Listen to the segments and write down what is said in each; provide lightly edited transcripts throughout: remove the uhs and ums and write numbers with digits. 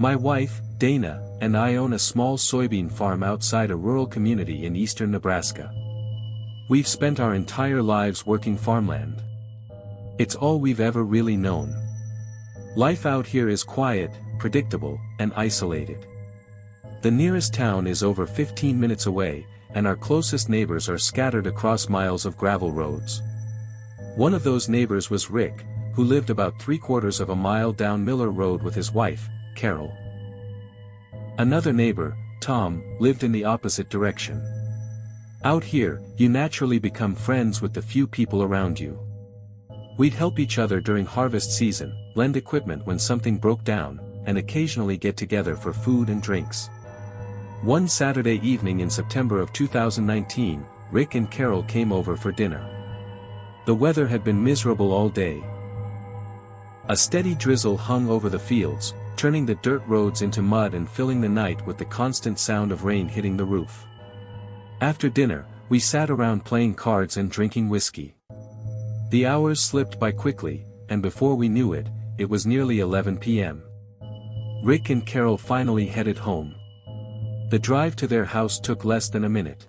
My wife, Dana, and I own a small soybean farm outside a rural community in eastern Nebraska. We've spent our entire lives working farmland. It's all we've ever really known. Life out here is quiet, predictable, and isolated. The nearest town is over 15 minutes away, and our closest neighbors are scattered across miles of gravel roads. One of those neighbors was Rick, who lived about 3/4 of a mile down Miller Road with his wife, Carol. Another neighbor, Tom, lived in the opposite direction. Out here, you naturally become friends with the few people around you. We'd help each other during harvest season, lend equipment when something broke down, and occasionally get together for food and drinks. One Saturday evening in September of 2019, Rick and Carol came over for dinner. The weather had been miserable all day. A steady drizzle hung over the fields, turning the dirt roads into mud and filling the night with the constant sound of rain hitting the roof. After dinner, we sat around playing cards and drinking whiskey. The hours slipped by quickly, and before we knew it, it was nearly 11 p.m. Rick and Carol finally headed home. The drive to their house took less than a minute.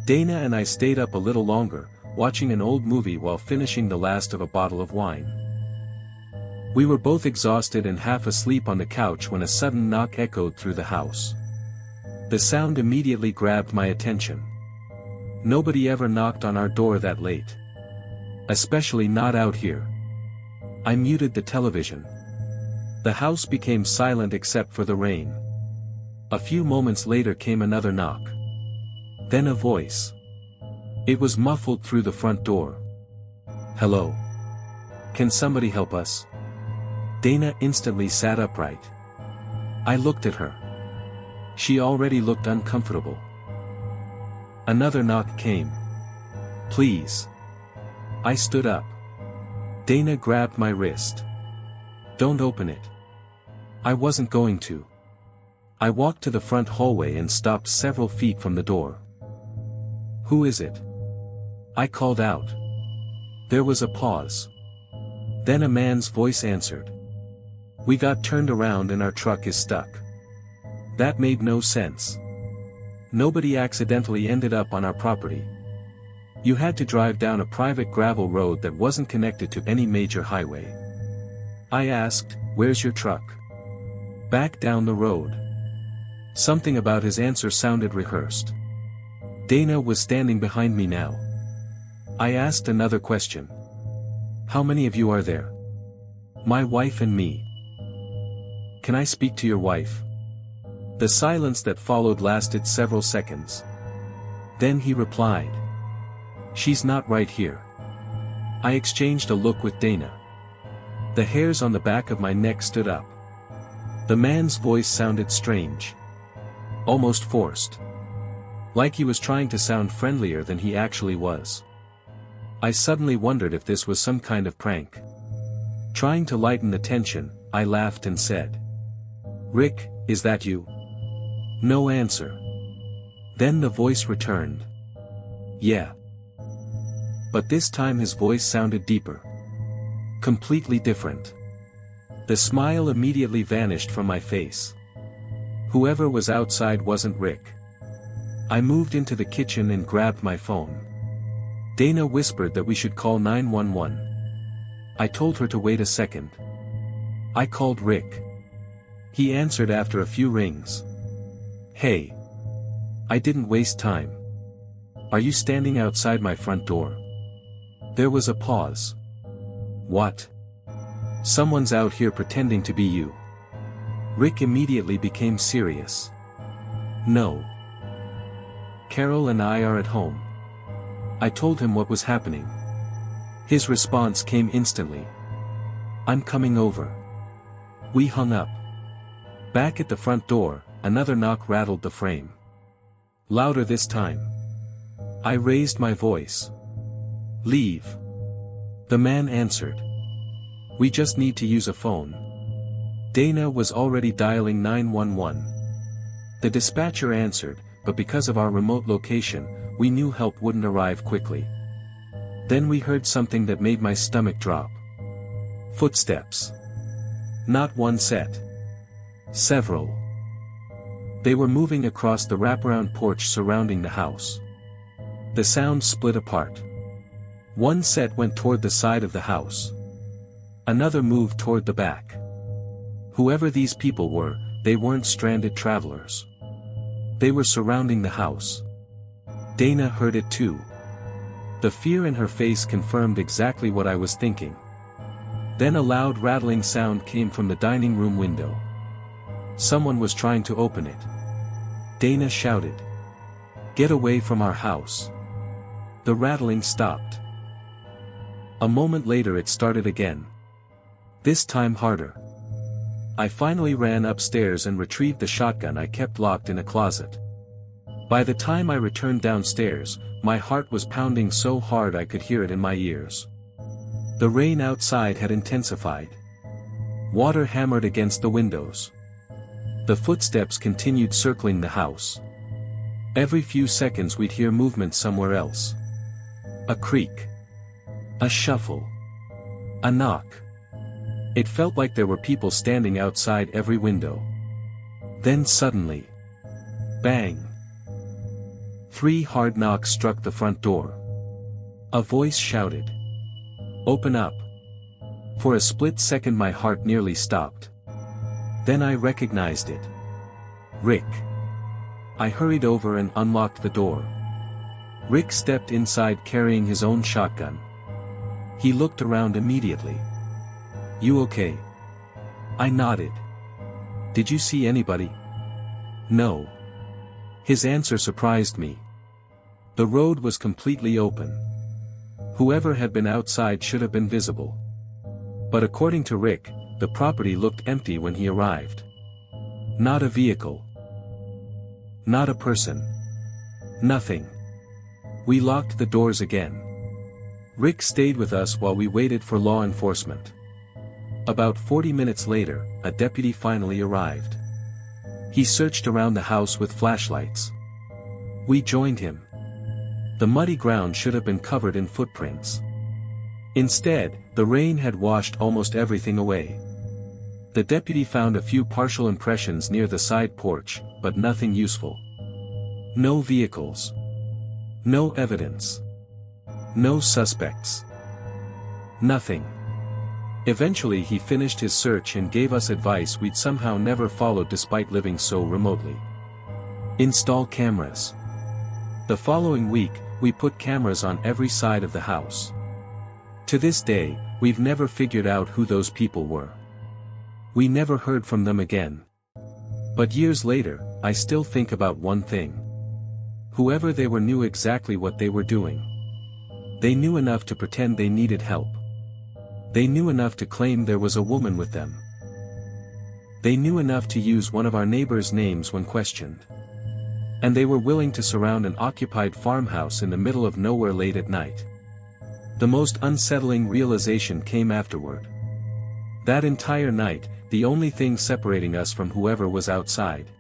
Dana and I stayed up a little longer, watching an old movie while finishing the last of a bottle of wine. We were both exhausted and half asleep on the couch when a sudden knock echoed through the house. The sound immediately grabbed my attention. Nobody ever knocked on our door that late. Especially not out here. I muted the television. The house became silent except for the rain. A few moments later came another knock. Then a voice. It was muffled through the front door. "Hello? Can somebody help us?" Dana instantly sat upright. I looked at her. She already looked uncomfortable. Another knock came. "Please." I stood up. Dana grabbed my wrist. "Don't open it." I wasn't going to. I walked to the front hallway and stopped several feet from the door. "Who is it?" I called out. There was a pause. Then a man's voice answered. "We got turned around and our truck is stuck." That made no sense. Nobody accidentally ended up on our property. You had to drive down a private gravel road that wasn't connected to any major highway. I asked, "Where's your truck?" "Back down the road." Something about his answer sounded rehearsed. Dana was standing behind me now. I asked another question. "How many of you are there?" "My wife and me." "Can I speak to your wife?" The silence that followed lasted several seconds. Then he replied. "She's not right here." I exchanged a look with Dana. The hairs on the back of my neck stood up. The man's voice sounded strange. Almost forced. Like he was trying to sound friendlier than he actually was. I suddenly wondered if this was some kind of prank. Trying to lighten the tension, I laughed and said, "Rick, is that you?" No answer. Then the voice returned. "Yeah." But this time his voice sounded deeper. Completely different. The smile immediately vanished from my face. Whoever was outside wasn't Rick. I moved into the kitchen and grabbed my phone. Dana whispered that we should call 911. I told her to wait a second. I called Rick. He answered after a few rings. "Hey." I didn't waste time. "Are you standing outside my front door?" There was a pause. "What?" "Someone's out here pretending to be you." Rick immediately became serious. "No. Carol and I are at home." I told him what was happening. His response came instantly. "I'm coming over." We hung up. Back at the front door, another knock rattled the frame. Louder this time. I raised my voice. "Leave." The man answered. "We just need to use a phone." Dana was already dialing 911. The dispatcher answered, but because of our remote location, we knew help wouldn't arrive quickly. Then we heard something that made my stomach drop. Footsteps. Not one set. Several. They were moving across the wraparound porch surrounding the house. The sound split apart. One set went toward the side of the house. Another moved toward the back. Whoever these people were, they weren't stranded travelers. They were surrounding the house. Dana heard it too. The fear in her face confirmed exactly what I was thinking. Then a loud rattling sound came from the dining room window. Someone was trying to open it. Dana shouted, "Get away from our house." The rattling stopped. A moment later it started again. This time harder. I finally ran upstairs and retrieved the shotgun I kept locked in a closet. By the time I returned downstairs, my heart was pounding so hard I could hear it in my ears. The rain outside had intensified. Water hammered against the windows. The footsteps continued circling the house. Every few seconds we'd hear movement somewhere else. A creak. A shuffle. A knock. It felt like there were people standing outside every window. Then suddenly. Bang. 3 hard knocks struck the front door. A voice shouted, "Open up." For a split second my heart nearly stopped. Then I recognized it. Rick. I hurried over and unlocked the door. Rick stepped inside carrying his own shotgun. He looked around immediately. "You okay?" I nodded. "Did you see anybody?" "No." His answer surprised me. The road was completely open. Whoever had been outside should have been visible. But according to Rick, the property looked empty when he arrived. Not a vehicle. Not a person. Nothing. We locked the doors again. Rick stayed with us while we waited for law enforcement. About 40 minutes later, a deputy finally arrived. He searched around the house with flashlights. We joined him. The muddy ground should have been covered in footprints. Instead, the rain had washed almost everything away. The deputy found a few partial impressions near the side porch, but nothing useful. No vehicles. No evidence. No suspects. Nothing. Eventually he finished his search and gave us advice we'd somehow never followed despite living so remotely. Install cameras. The following week, we put cameras on every side of the house. To this day, we've never figured out who those people were. We never heard from them again. But years later, I still think about one thing. Whoever they were knew exactly what they were doing. They knew enough to pretend they needed help. They knew enough to claim there was a woman with them. They knew enough to use one of our neighbors' names when questioned. And they were willing to surround an occupied farmhouse in the middle of nowhere late at night. The most unsettling realization came afterward. That entire night, the only thing separating us from whoever was outside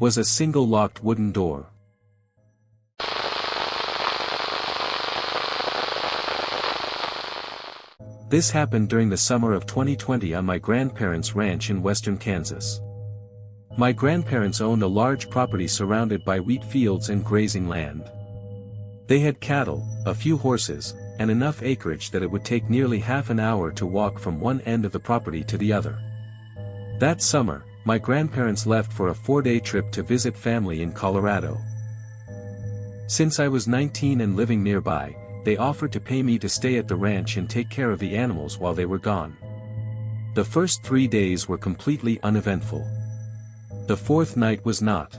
was a single locked wooden door. This happened during the summer of 2020 on my grandparents' ranch in western Kansas. My grandparents owned a large property surrounded by wheat fields and grazing land. They had cattle, a few horses, and enough acreage that it would take nearly half an hour to walk from one end of the property to the other. That summer, my grandparents left for a 4-day trip to visit family in Colorado. Since I was 19 and living nearby, they offered to pay me to stay at the ranch and take care of the animals while they were gone. The first 3 days were completely uneventful. The fourth night was not.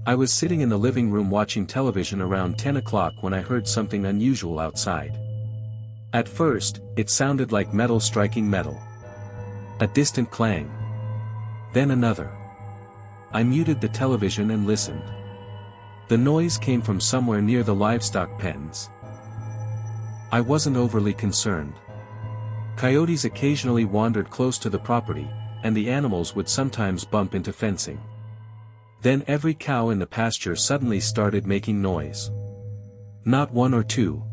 I was sitting in the living room watching television around 10 o'clock when I heard something unusual outside. At first, it sounded like metal striking metal. A distant clang. Then another. I muted the television and listened. The noise came from somewhere near the livestock pens. I wasn't overly concerned. Coyotes occasionally wandered close to the property, and the animals would sometimes bump into fencing. Then every cow in the pasture suddenly started making noise. Not one or two.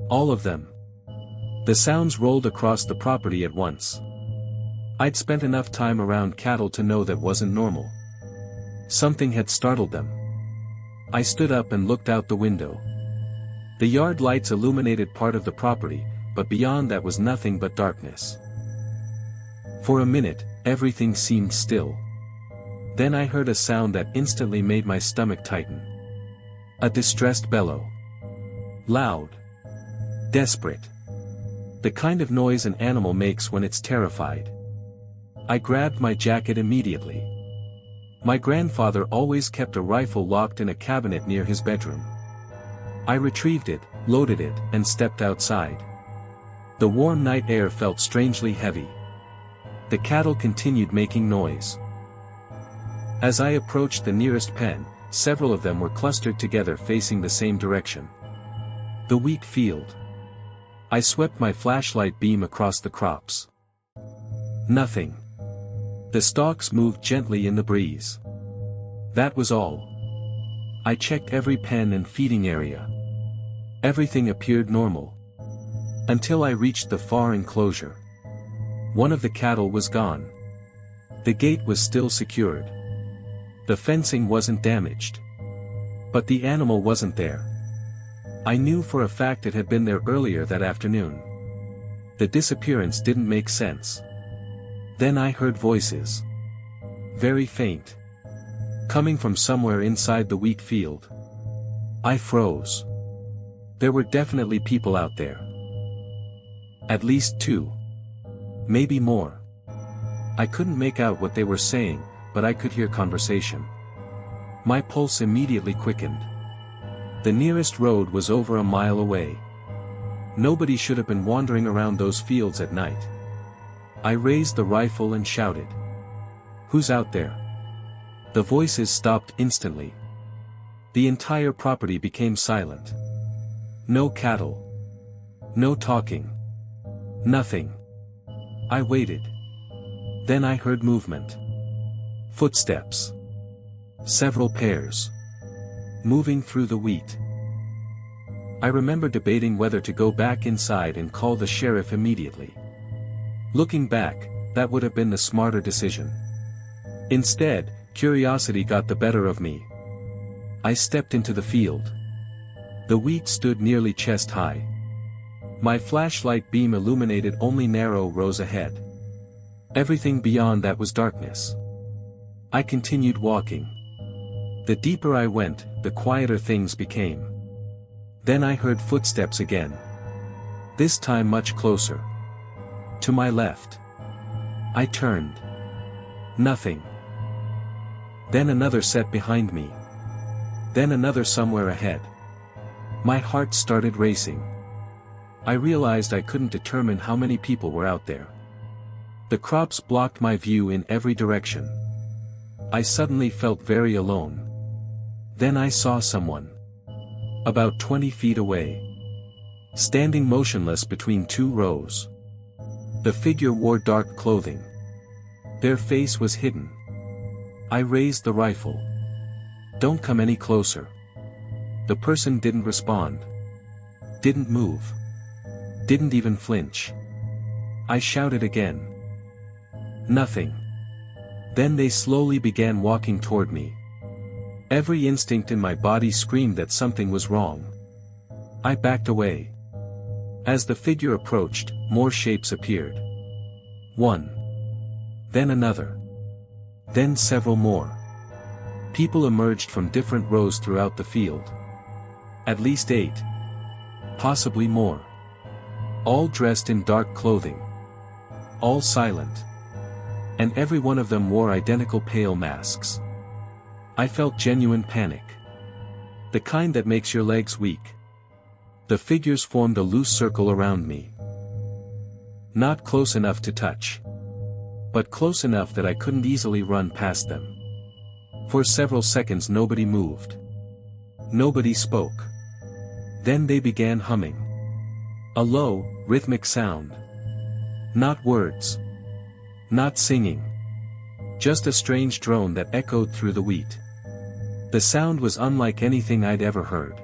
All of them. The sounds rolled across the property at once. I'd spent enough time around cattle to know that wasn't normal. Something had startled them. I stood up and looked out the window. The yard lights illuminated part of the property, but beyond that was nothing but darkness. For a minute, everything seemed still. Then I heard a sound that instantly made my stomach tighten. A distressed bellow. Loud. Desperate. The kind of noise an animal makes when it's terrified. I grabbed my jacket immediately. My grandfather always kept a rifle locked in a cabinet near his bedroom. I retrieved it, loaded it, and stepped outside. The warm night air felt strangely heavy. The cattle continued making noise. As I approached the nearest pen, several of them were clustered together facing the same direction. The wheat field. I swept my flashlight beam across the crops. Nothing. The stalks moved gently in the breeze. That was all. I checked every pen and feeding area. Everything appeared normal. Until I reached the far enclosure. One of the cattle was gone. The gate was still secured. The fencing wasn't damaged. But the animal wasn't there. I knew for a fact it had been there earlier that afternoon. The disappearance didn't make sense. Then I heard voices. Very faint. Coming from somewhere inside the wheat field. I froze. There were definitely people out there. At least two. Maybe more. I couldn't make out what they were saying, but I could hear conversation. My pulse immediately quickened. The nearest road was over a mile away. Nobody should have been wandering around those fields at night. I raised the rifle and shouted. "Who's out there?" The voices stopped instantly. The entire property became silent. No cattle. No talking. Nothing. I waited. Then I heard movement. Footsteps. Several pairs. Moving through the wheat. I remember debating whether to go back inside and call the sheriff immediately. Looking back, that would have been the smarter decision. Instead, curiosity got the better of me. I stepped into the field. The wheat stood nearly chest high. My flashlight beam illuminated only narrow rows ahead. Everything beyond that was darkness. I continued walking. The deeper I went, the quieter things became. Then I heard footsteps again. This time much closer. To my left. I turned. Nothing. Then another set behind me. Then another somewhere ahead. My heart started racing. I realized I couldn't determine how many people were out there. The crops blocked my view in every direction. I suddenly felt very alone. Then I saw someone. About 20 feet away. Standing motionless between two rows. The figure wore dark clothing. Their face was hidden. I raised the rifle. "Don't come any closer." The person didn't respond. Didn't move. Didn't even flinch. I shouted again. Nothing. Then they slowly began walking toward me. Every instinct in my body screamed that something was wrong. I backed away. As the figure approached, more shapes appeared. One. Then another. Then several more. People emerged from different rows throughout the field. At least 8. Possibly more. All dressed in dark clothing. All silent. And every one of them wore identical pale masks. I felt genuine panic. The kind that makes your legs weak. The figures formed a loose circle around me. Not close enough to touch. But close enough that I couldn't easily run past them. For several seconds nobody moved. Nobody spoke. Then they began humming. A low, rhythmic sound. Not words. Not singing. Just a strange drone that echoed through the wheat. The sound was unlike anything I'd ever heard.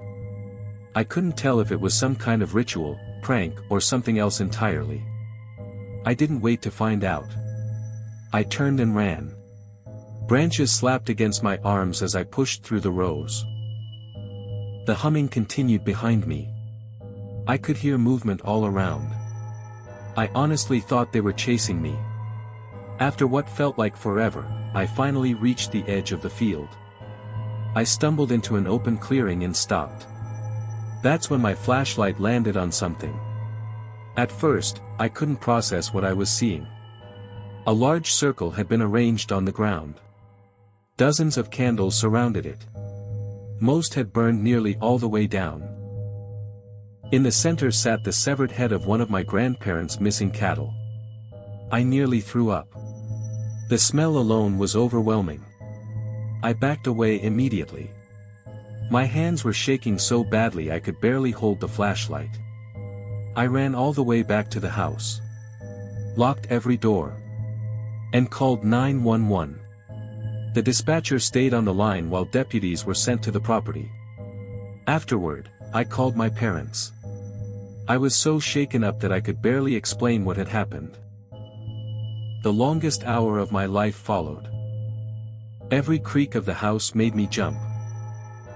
I couldn't tell if it was some kind of ritual, prank, or something else entirely. I didn't wait to find out. I turned and ran. Branches slapped against my arms as I pushed through the rows. The humming continued behind me. I could hear movement all around. I honestly thought they were chasing me. After what felt like forever, I finally reached the edge of the field. I stumbled into an open clearing and stopped. That's when my flashlight landed on something. At first, I couldn't process what I was seeing. A large circle had been arranged on the ground. Dozens of candles surrounded it. Most had burned nearly all the way down. In the center sat the severed head of one of my grandparents' missing cattle. I nearly threw up. The smell alone was overwhelming. I backed away immediately. My hands were shaking so badly I could barely hold the flashlight. I ran all the way back to the house. Locked every door. And called 911. The dispatcher stayed on the line while deputies were sent to the property. Afterward, I called my parents. I was so shaken up that I could barely explain what had happened. The longest hour of my life followed. Every creak of the house made me jump.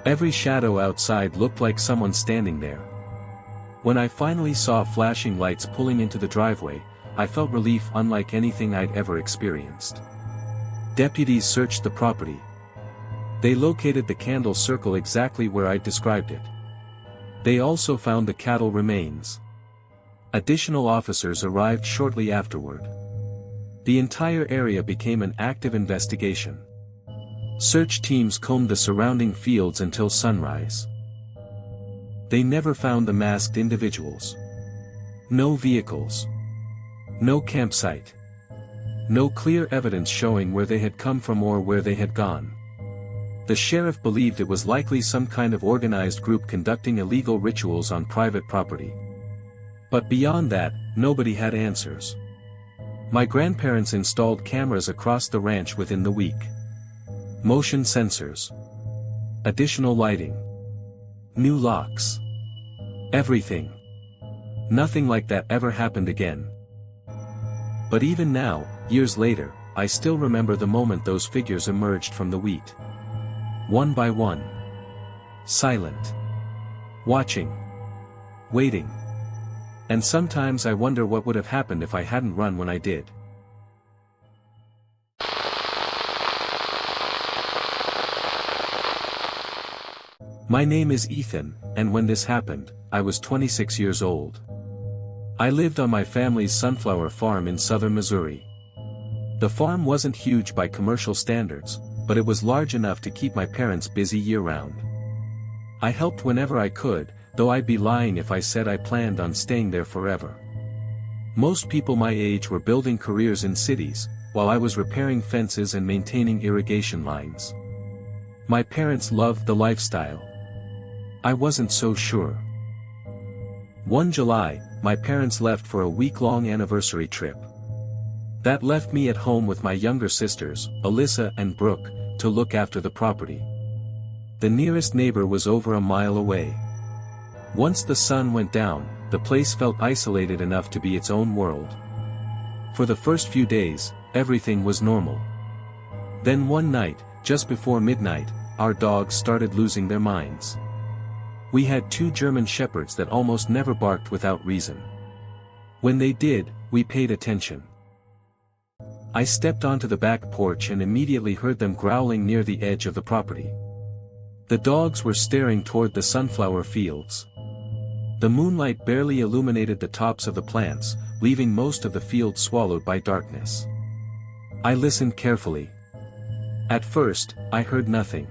Every shadow outside looked like someone standing there. When I finally saw flashing lights pulling into the driveway, I felt relief unlike anything I'd ever experienced. Deputies searched the property. They located the candle circle exactly where I'd described it. They also found the cattle remains. Additional officers arrived shortly afterward. The entire area became an active investigation. Search teams combed the surrounding fields until sunrise. They never found the masked individuals. No vehicles. No campsite. No clear evidence showing where they had come from or where they had gone. The sheriff believed it was likely some kind of organized group conducting illegal rituals on private property. But beyond that, nobody had answers. My grandparents installed cameras across the ranch within the week. Motion sensors. Additional lighting. New locks. Everything. Nothing like that ever happened again. But even now, years later, I still remember the moment those figures emerged from the wheat. One by one. Silent. Watching. Waiting. And sometimes I wonder what would have happened if I hadn't run when I did. My name is Ethan, and when this happened, I was 26 years old. I lived on my family's sunflower farm in southern Missouri. The farm wasn't huge by commercial standards, but it was large enough to keep my parents busy year-round. I helped whenever I could, though I'd be lying if I said I planned on staying there forever. Most people my age were building careers in cities, while I was repairing fences and maintaining irrigation lines. My parents loved the lifestyle. I wasn't so sure. One July, my parents left for a week-long anniversary trip. That left me at home with my younger sisters, Alyssa and Brooke, to look after the property. The nearest neighbor was over a mile away. Once the sun went down, the place felt isolated enough to be its own world. For the first few days, everything was normal. Then one night, just before midnight, our dogs started losing their minds. We had 2 German shepherds that almost never barked without reason. When they did, we paid attention. I stepped onto the back porch and immediately heard them growling near the edge of the property. The dogs were staring toward the sunflower fields. The moonlight barely illuminated the tops of the plants, leaving most of the field swallowed by darkness. I listened carefully. At first, I heard nothing.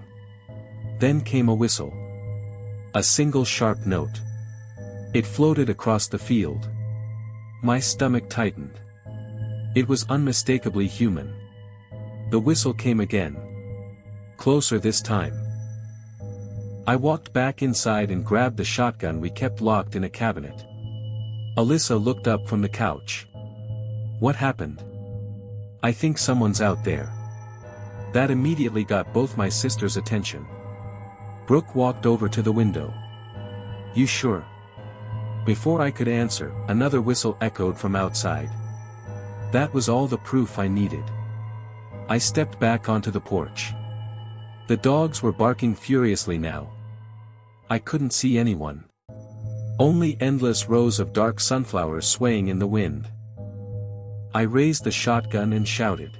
Then came a whistle. A single sharp note. It floated across the field. My stomach tightened. It was unmistakably human. The whistle came again. Closer this time. I walked back inside and grabbed the shotgun we kept locked in a cabinet. Alyssa looked up from the couch. What happened? I think someone's out there. That immediately got both my sisters' attention. Brooke walked over to the window. You sure? Before I could answer, another whistle echoed from outside. That was all the proof I needed. I stepped back onto the porch. The dogs were barking furiously now. I couldn't see anyone. Only endless rows of dark sunflowers swaying in the wind. I raised the shotgun and shouted.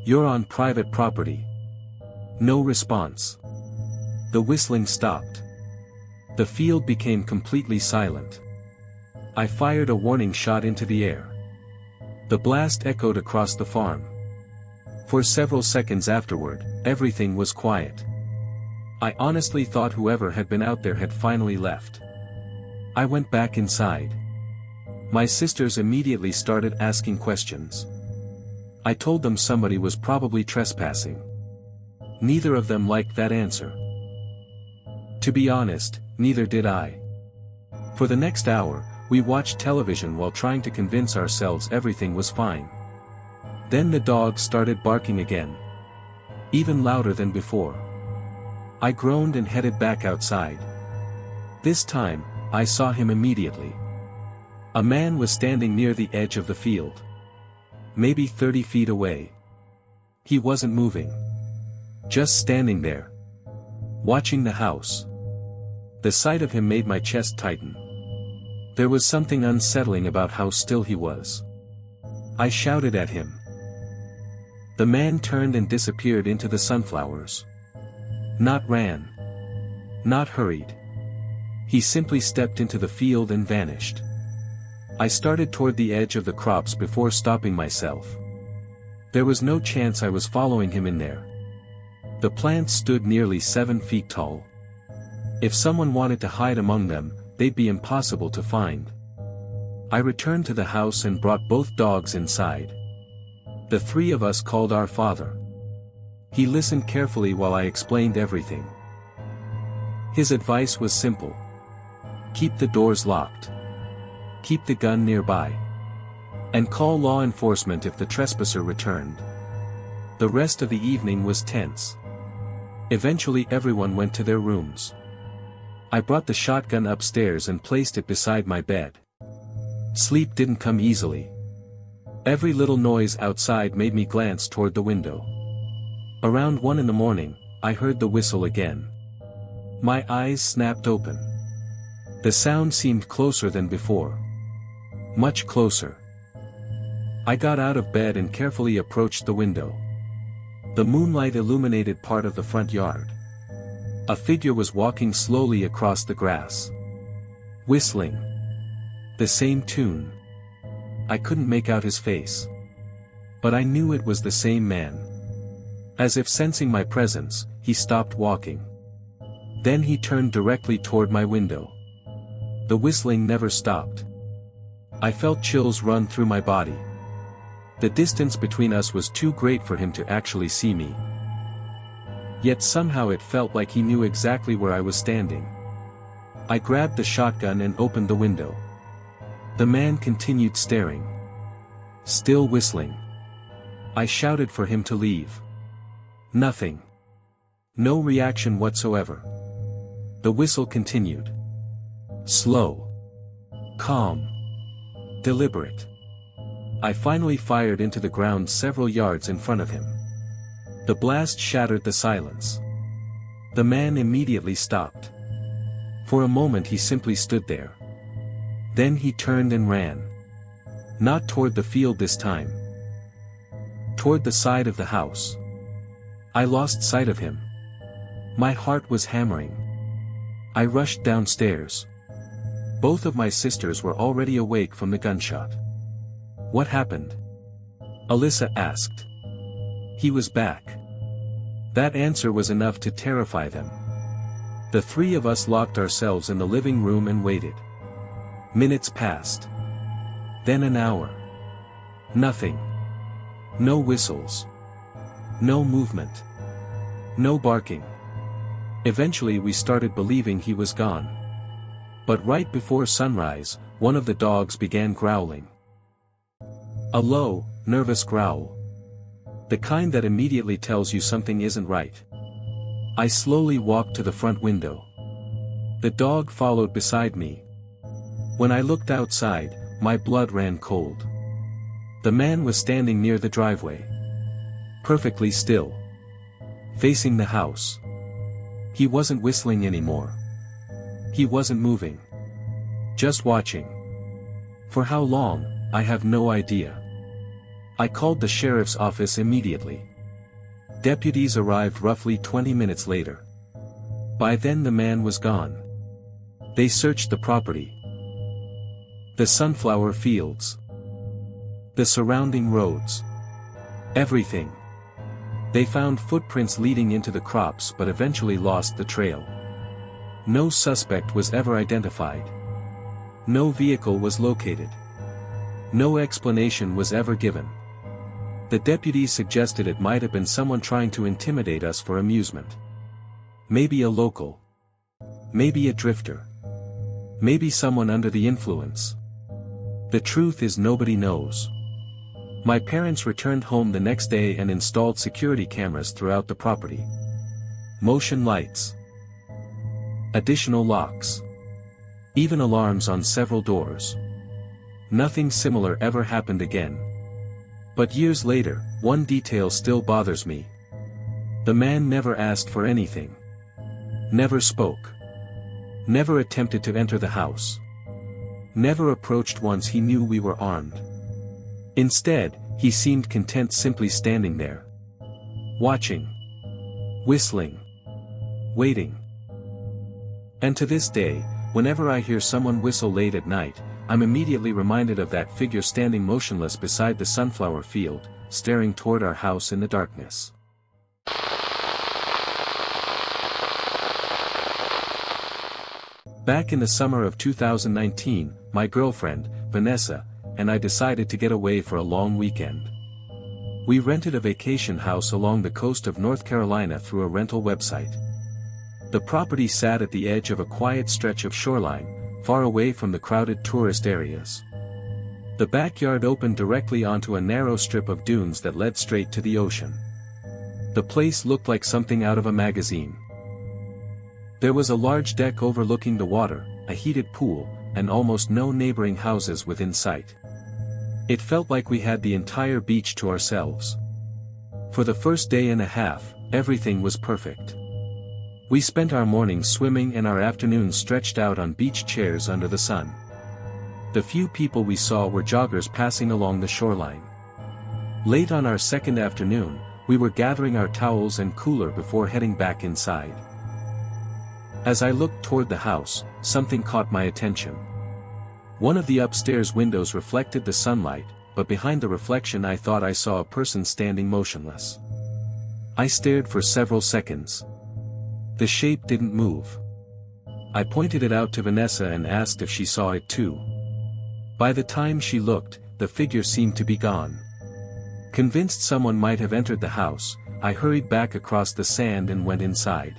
"You're on private property." No response. The whistling stopped. The field became completely silent. I fired a warning shot into the air. The blast echoed across the farm. For several seconds afterward, everything was quiet. I honestly thought whoever had been out there had finally left. I went back inside. My sisters immediately started asking questions. I told them somebody was probably trespassing. Neither of them liked that answer. To be honest, neither did I. For the next hour, we watched television while trying to convince ourselves everything was fine. Then the dog started barking again. Even louder than before. I groaned and headed back outside. This time, I saw him immediately. A man was standing near the edge of the field. Maybe 30 feet away. He wasn't moving. Just standing there. Watching the house. The sight of him made my chest tighten. There was something unsettling about how still he was. I shouted at him. The man turned and disappeared into the sunflowers. Not ran. Not hurried. He simply stepped into the field and vanished. I started toward the edge of the crops before stopping myself. There was no chance I was following him in there. The plants stood nearly 7 feet tall. If someone wanted to hide among them, they'd be impossible to find. I returned to the house and brought both dogs inside. The three of us called our father. He listened carefully while I explained everything. His advice was simple. Keep the doors locked. Keep the gun nearby. And call law enforcement if the trespasser returned. The rest of the evening was tense. Eventually everyone went to their rooms. I brought the shotgun upstairs and placed it beside my bed. Sleep didn't come easily. Every little noise outside made me glance toward the window. Around 1 in the morning, I heard the whistle again. My eyes snapped open. The sound seemed closer than before. Much closer. I got out of bed and carefully approached the window. The moonlight illuminated part of the front yard. A figure was walking slowly across the grass. Whistling. The same tune. I couldn't make out his face. But I knew it was the same man. As if sensing my presence, he stopped walking. Then he turned directly toward my window. The whistling never stopped. I felt chills run through my body. The distance between us was too great for him to actually see me. Yet somehow it felt like he knew exactly where I was standing. I grabbed the shotgun and opened the window. The man continued staring. Still whistling. I shouted for him to leave. Nothing. No reaction whatsoever. The whistle continued. Slow. Calm. Deliberate. I finally fired into the ground several yards in front of him. The blast shattered the silence. The man immediately stopped. For a moment he simply stood there. Then he turned and ran. Not toward the field this time. Toward the side of the house. I lost sight of him. My heart was hammering. I rushed downstairs. Both of my sisters were already awake from the gunshot. What happened? Alyssa asked. He was back. That answer was enough to terrify them. The three of us locked ourselves in the living room and waited. Minutes passed. Then an hour. Nothing. No whistles. No movement. No barking. Eventually we started believing he was gone. But right before sunrise, one of the dogs began growling. A low, nervous growl. The kind that immediately tells you something isn't right. I slowly walked to the front window. The dog followed beside me. When I looked outside, my blood ran cold. The man was standing near the driveway. Perfectly still. Facing the house. He wasn't whistling anymore. He wasn't moving. Just watching. For how long, I have no idea. I called the sheriff's office immediately. Deputies arrived roughly 20 minutes later. By then the man was gone. They searched the property. The sunflower fields. The surrounding roads. Everything. They found footprints leading into the crops but eventually lost the trail. No suspect was ever identified. No vehicle was located. No explanation was ever given. The deputies suggested it might have been someone trying to intimidate us for amusement. Maybe a local. Maybe a drifter. Maybe someone under the influence. The truth is nobody knows. My parents returned home the next day and installed security cameras throughout the property. Motion lights. Additional locks. Even alarms on several doors. Nothing similar ever happened again. But years later, one detail still bothers me. The man never asked for anything. Never spoke. Never attempted to enter the house. Never approached once he knew we were armed. Instead, he seemed content simply standing there. Watching. Whistling. Waiting. And to this day, whenever I hear someone whistle late at night, I'm immediately reminded of that figure standing motionless beside the sunflower field, staring toward our house in the darkness. Back in the summer of 2019, my girlfriend, Vanessa, and I decided to get away for a long weekend. We rented a vacation house along the coast of North Carolina through a rental website. The property sat at the edge of a quiet stretch of shoreline, far away from the crowded tourist areas. The backyard opened directly onto a narrow strip of dunes that led straight to the ocean. The place looked like something out of a magazine. There was a large deck overlooking the water, a heated pool, and almost no neighboring houses within sight. It felt like we had the entire beach to ourselves. For the first day and a half, everything was perfect. We spent our mornings swimming and our afternoons stretched out on beach chairs under the sun. The few people we saw were joggers passing along the shoreline. Late on our second afternoon, we were gathering our towels and cooler before heading back inside. As I looked toward the house, something caught my attention. One of the upstairs windows reflected the sunlight, but behind the reflection I thought I saw a person standing motionless. I stared for several seconds. The shape didn't move. I pointed it out to Vanessa and asked if she saw it too. By the time she looked, the figure seemed to be gone. Convinced someone might have entered the house, I hurried back across the sand and went inside.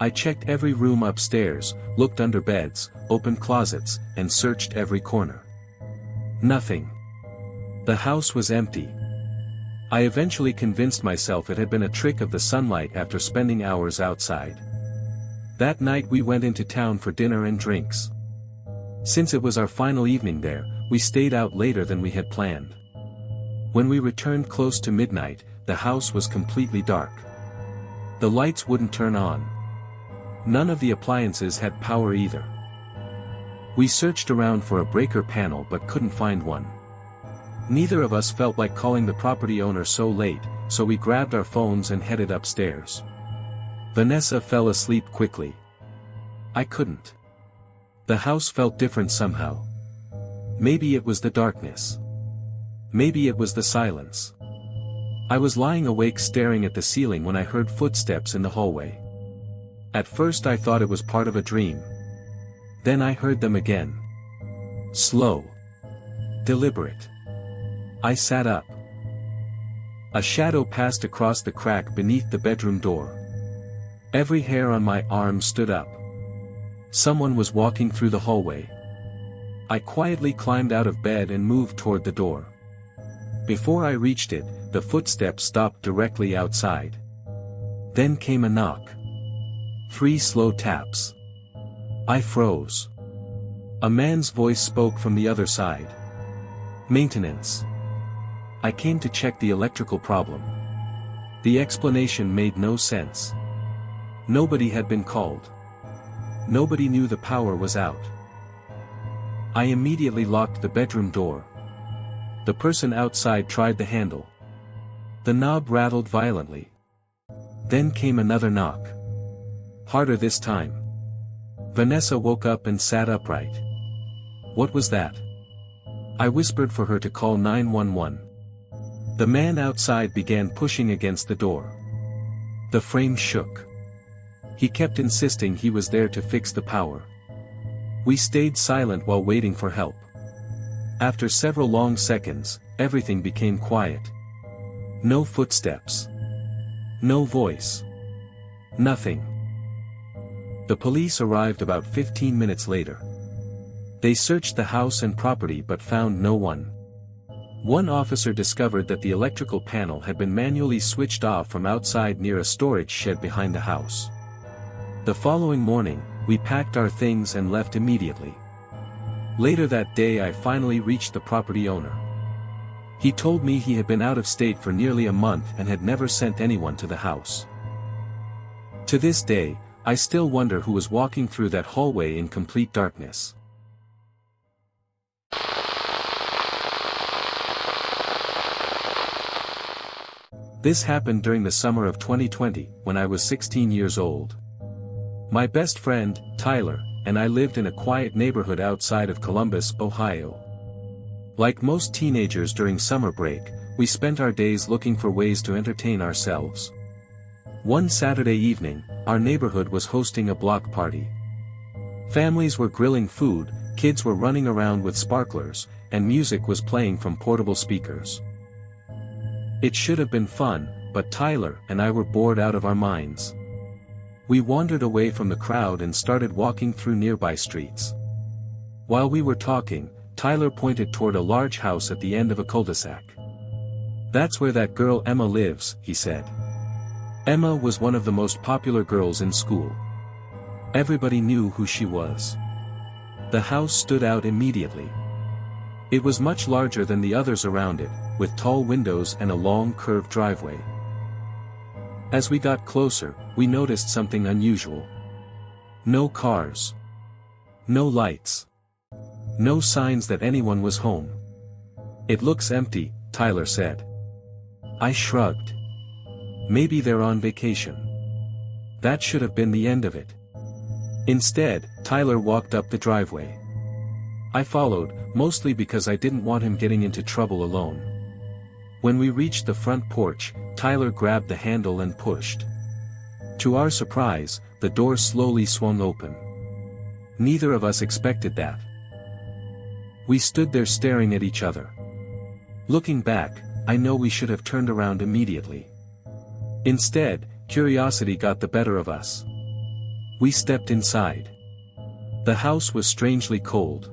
I checked every room upstairs, looked under beds, opened closets, and searched every corner. Nothing. The house was empty. I eventually convinced myself it had been a trick of the sunlight after spending hours outside. That night we went into town for dinner and drinks. Since it was our final evening there, we stayed out later than we had planned. When we returned close to midnight, the house was completely dark. The lights wouldn't turn on. None of the appliances had power either. We searched around for a breaker panel but couldn't find one. Neither of us felt like calling the property owner so late, so we grabbed our phones and headed upstairs. Vanessa fell asleep quickly. I couldn't. The house felt different somehow. Maybe it was the darkness. Maybe it was the silence. I was lying awake staring at the ceiling when I heard footsteps in the hallway. At first I thought it was part of a dream. Then I heard them again. Slow. Deliberate. I sat up. A shadow passed across the crack beneath the bedroom door. Every hair on my arm stood up. Someone was walking through the hallway. I quietly climbed out of bed and moved toward the door. Before I reached it, the footsteps stopped directly outside. Then came a knock. 3 slow taps. I froze. A man's voice spoke from the other side. Maintenance. I came to check the electrical problem. The explanation made no sense. Nobody had been called. Nobody knew the power was out. I immediately locked the bedroom door. The person outside tried the handle. The knob rattled violently. Then came another knock. Harder this time. Vanessa woke up and sat upright. What was that? I whispered for her to call 911. The man outside began pushing against the door. The frame shook. He kept insisting he was there to fix the power. We stayed silent while waiting for help. After several long seconds, everything became quiet. No footsteps. No voice. Nothing. The police arrived about 15 minutes later. They searched the house and property but found no one. One officer discovered that the electrical panel had been manually switched off from outside near a storage shed behind the house. The following morning, we packed our things and left immediately. Later that day I finally reached the property owner. He told me he had been out of state for nearly a month and had never sent anyone to the house. To this day, I still wonder who was walking through that hallway in complete darkness. This happened during the summer of 2020, when I was 16 years old. My best friend, Tyler, and I lived in a quiet neighborhood outside of Columbus, Ohio. Like most teenagers during summer break, we spent our days looking for ways to entertain ourselves. One Saturday evening, our neighborhood was hosting a block party. Families were grilling food, kids were running around with sparklers, and music was playing from portable speakers. It should have been fun, but Tyler and I were bored out of our minds. We wandered away from the crowd and started walking through nearby streets. While we were talking, Tyler pointed toward a large house at the end of a cul-de-sac. "That's where that girl Emma lives," he said. Emma was one of the most popular girls in school. Everybody knew who she was. The house stood out immediately. It was much larger than the others around it, with tall windows and a long curved driveway. As we got closer, we noticed something unusual. No cars. No lights. No signs that anyone was home. "It looks empty," Tyler said. I shrugged. "Maybe they're on vacation." That should have been the end of it. Instead, Tyler walked up the driveway. I followed, mostly because I didn't want him getting into trouble alone. When we reached the front porch, Tyler grabbed the handle and pushed. To our surprise, the door slowly swung open. Neither of us expected that. We stood there staring at each other. Looking back, I know we should have turned around immediately. Instead, curiosity got the better of us. We stepped inside. The house was strangely cold.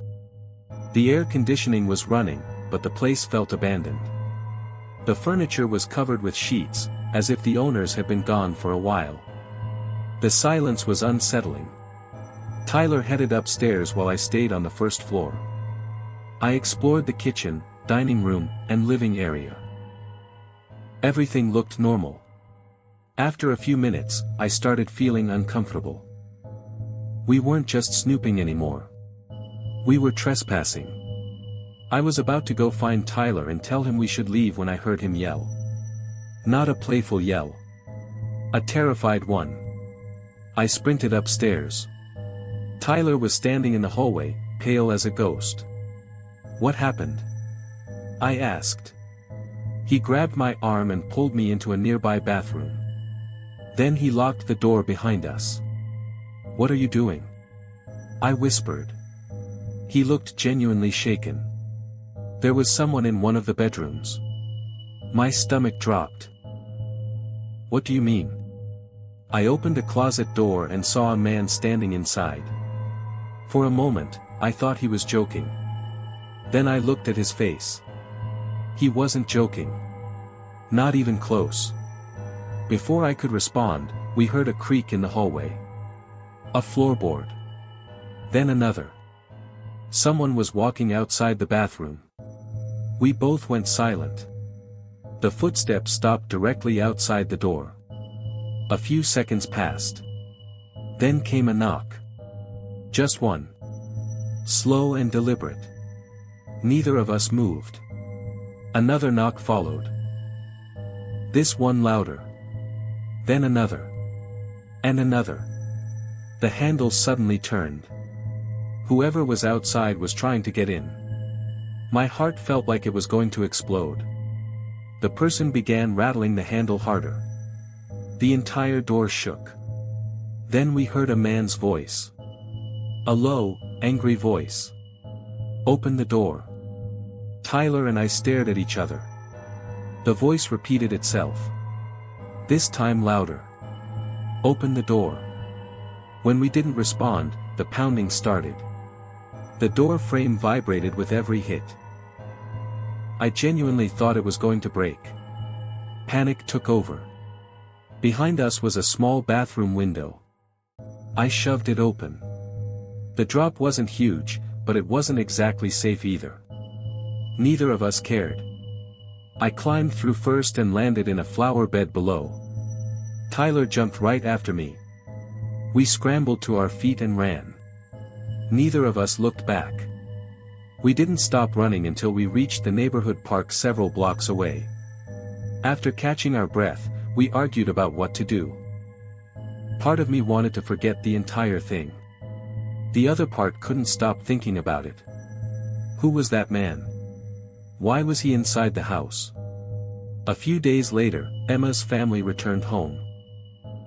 The air conditioning was running, but the place felt abandoned. The furniture was covered with sheets, as if the owners had been gone for a while. The silence was unsettling. Tyler headed upstairs while I stayed on the first floor. I explored the kitchen, dining room, and living area. Everything looked normal. After a few minutes, I started feeling uncomfortable. We weren't just snooping anymore. We were trespassing. I was about to go find Tyler and tell him we should leave when I heard him yell. Not a playful yell. A terrified one. I sprinted upstairs. Tyler was standing in the hallway, pale as a ghost. "What happened?" I asked. He grabbed my arm and pulled me into a nearby bathroom. Then he locked the door behind us. "What are you doing?" I whispered. He looked genuinely shaken. There was someone in one of the bedrooms. My stomach dropped. "What do you mean?" I opened a closet door and saw a man standing inside. For a moment, I thought he was joking. Then I looked at his face. He wasn't joking. Not even close. Before I could respond, we heard a creak in the hallway. A floorboard. Then another. Someone was walking outside the bathroom. We both went silent. The footsteps stopped directly outside the door. A few seconds passed. Then came a knock. Just one. Slow and deliberate. Neither of us moved. Another knock followed. This one louder. Then another. And another. The handle suddenly turned. Whoever was outside was trying to get in. My heart felt like it was going to explode. The person began rattling the handle harder. The entire door shook. Then we heard a man's voice. A low, angry voice. Open the door. Tyler and I stared at each other. The voice repeated itself. This time louder. Open the door. When we didn't respond, the pounding started. The door frame vibrated with every hit. I genuinely thought it was going to break. Panic took over. Behind us was a small bathroom window. I shoved it open. The drop wasn't huge, but it wasn't exactly safe either. Neither of us cared. I climbed through first and landed in a flower bed below. Tyler jumped right after me. We scrambled to our feet and ran. Neither of us looked back. We didn't stop running until we reached the neighborhood park several blocks away. After catching our breath, we argued about what to do. Part of me wanted to forget the entire thing. The other part couldn't stop thinking about it. Who was that man? Why was he inside the house? A few days later, Emma's family returned home.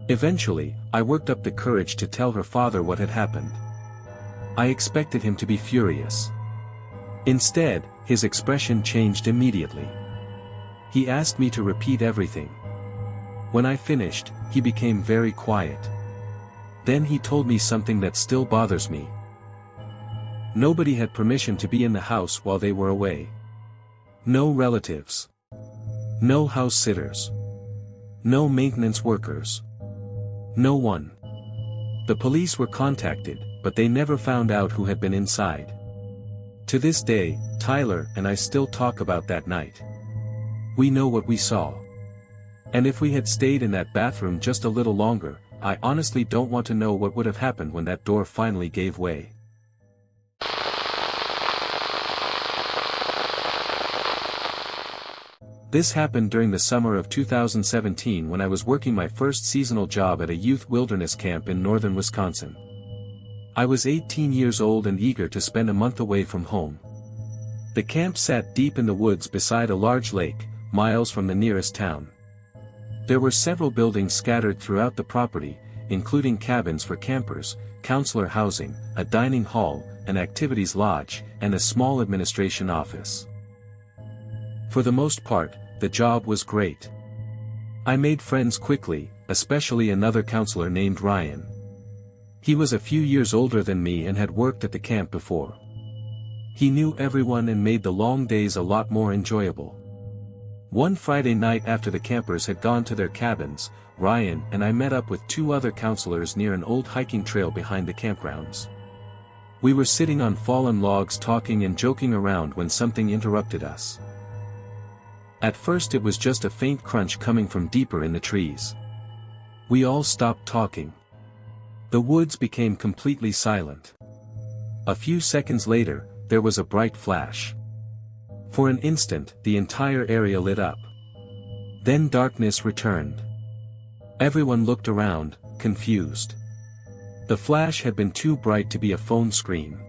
Eventually, I worked up the courage to tell her father what had happened. I expected him to be furious. Instead, his expression changed immediately. He asked me to repeat everything. When I finished, he became very quiet. Then he told me something that still bothers me. Nobody had permission to be in the house while they were away. No relatives. No house sitters. No maintenance workers. No one. The police were contacted, but they never found out who had been inside. To this day, Tyler and I still talk about that night. We know what we saw. And if we had stayed in that bathroom just a little longer, I honestly don't want to know what would have happened when that door finally gave way. This happened during the summer of 2017 when I was working my first seasonal job at a youth wilderness camp in northern Wisconsin. I was 18 years old and eager to spend a month away from home. The camp sat deep in the woods beside a large lake, miles from the nearest town. There were several buildings scattered throughout the property, including cabins for campers, counselor housing, a dining hall, an activities lodge, and a small administration office. For the most part, the job was great. I made friends quickly, especially another counselor named Ryan. He was a few years older than me and had worked at the camp before. He knew everyone and made the long days a lot more enjoyable. One Friday night after the campers had gone to their cabins, Ryan and I met up with two other counselors near an old hiking trail behind the campgrounds. We were sitting on fallen logs talking and joking around when something interrupted us. At first it was just a faint crunch coming from deeper in the trees. We all stopped talking. The woods became completely silent. A few seconds later, there was a bright flash. For an instant, the entire area lit up. Then darkness returned. Everyone looked around, confused. The flash had been too bright to be a phone screen.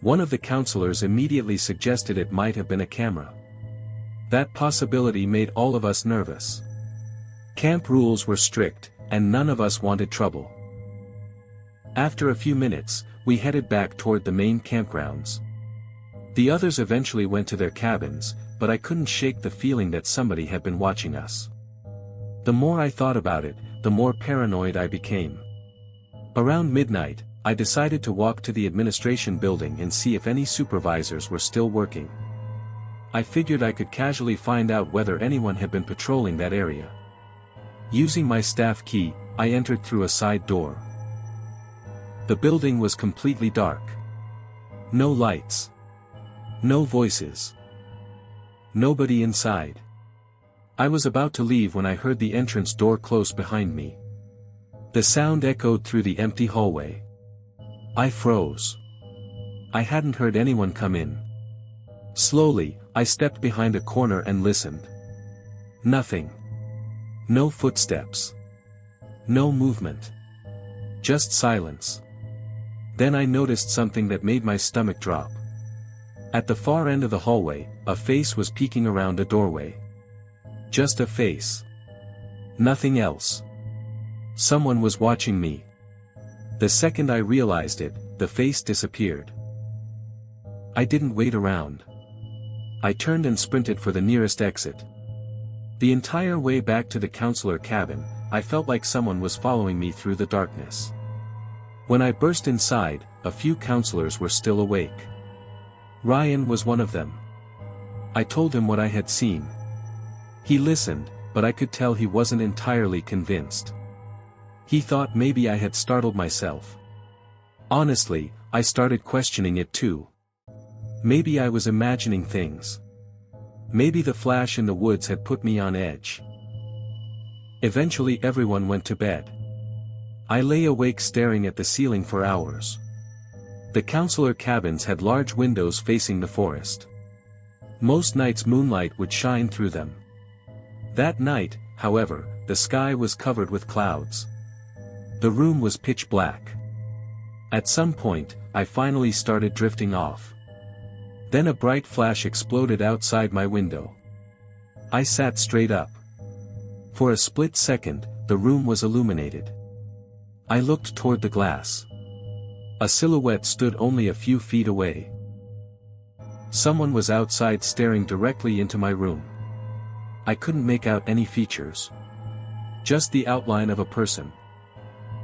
One of the counselors immediately suggested it might have been a camera. That possibility made all of us nervous. Camp rules were strict, and none of us wanted trouble. After a few minutes, we headed back toward the main campgrounds. The others eventually went to their cabins, but I couldn't shake the feeling that somebody had been watching us. The more I thought about it, the more paranoid I became. Around midnight, I decided to walk to the administration building and see if any supervisors were still working. I figured I could casually find out whether anyone had been patrolling that area. Using my staff key, I entered through a side door. The building was completely dark. No lights. No voices. Nobody inside. I was about to leave when I heard the entrance door close behind me. The sound echoed through the empty hallway. I froze. I hadn't heard anyone come in. Slowly, I stepped behind a corner and listened. Nothing. No footsteps. No movement. Just silence. Then I noticed something that made my stomach drop. At the far end of the hallway, a face was peeking around a doorway. Just a face. Nothing else. Someone was watching me. The second I realized it, the face disappeared. I didn't wait around. I turned and sprinted for the nearest exit. The entire way back to the counselor cabin, I felt like someone was following me through the darkness. When I burst inside, a few counselors were still awake. Ryan was one of them. I told him what I had seen. He listened, but I could tell he wasn't entirely convinced. He thought maybe I had startled myself. Honestly, I started questioning it too. Maybe I was imagining things. Maybe the flash in the woods had put me on edge. Eventually everyone went to bed. I lay awake staring at the ceiling for hours. The counselor cabins had large windows facing the forest. Most nights moonlight would shine through them. That night, however, the sky was covered with clouds. The room was pitch black. At some point, I finally started drifting off. Then a bright flash exploded outside my window. I sat straight up. For a split second, the room was illuminated. I looked toward the glass. A silhouette stood only a few feet away. Someone was outside staring directly into my room. I couldn't make out any features. Just the outline of a person.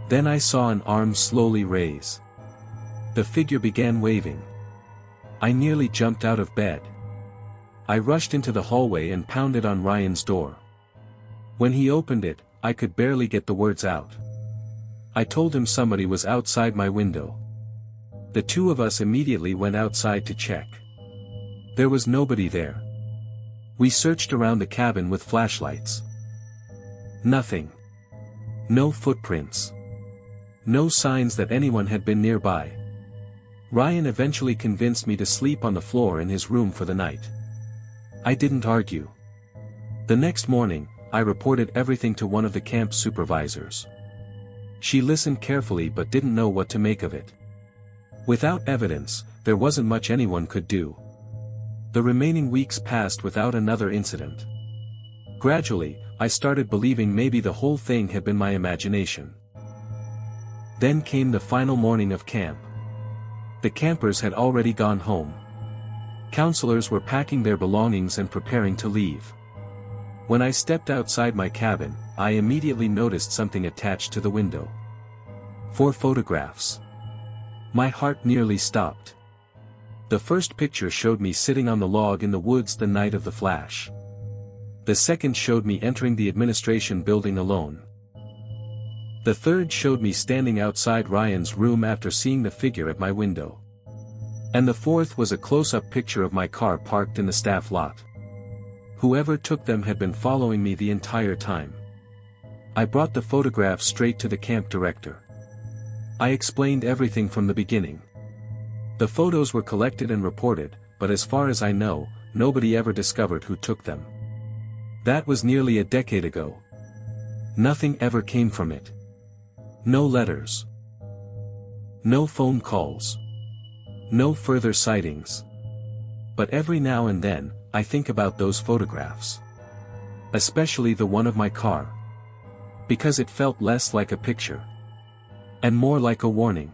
Then I saw an arm slowly raise. The figure began waving. I nearly jumped out of bed. I rushed into the hallway and pounded on Ryan's door. When he opened it, I could barely get the words out. I told him somebody was outside my window. The two of us immediately went outside to check. There was nobody there. We searched around the cabin with flashlights. Nothing. No footprints. No signs that anyone had been nearby. Ryan eventually convinced me to sleep on the floor in his room for the night. I didn't argue. The next morning, I reported everything to one of the camp supervisors. She listened carefully but didn't know what to make of it. Without evidence, there wasn't much anyone could do. The remaining weeks passed without another incident. Gradually, I started believing maybe the whole thing had been my imagination. Then came the final morning of camp. The campers had already gone home. Counselors were packing their belongings and preparing to leave. When I stepped outside my cabin, I immediately noticed something attached to the window. 4 photographs. My heart nearly stopped. The first picture showed me sitting on the log in the woods the night of the flash. The second showed me entering the administration building alone. The third showed me standing outside Ryan's room after seeing the figure at my window. And the fourth was a close-up picture of my car parked in the staff lot. Whoever took them had been following me the entire time. I brought the photographs straight to the camp director. I explained everything from the beginning. The photos were collected and reported, but as far as I know, nobody ever discovered who took them. That was nearly a decade ago. Nothing ever came from it. No letters. No phone calls. No further sightings. But every now and then, I think about those photographs. Especially the one of my car. Because it felt less like a picture. And more like a warning.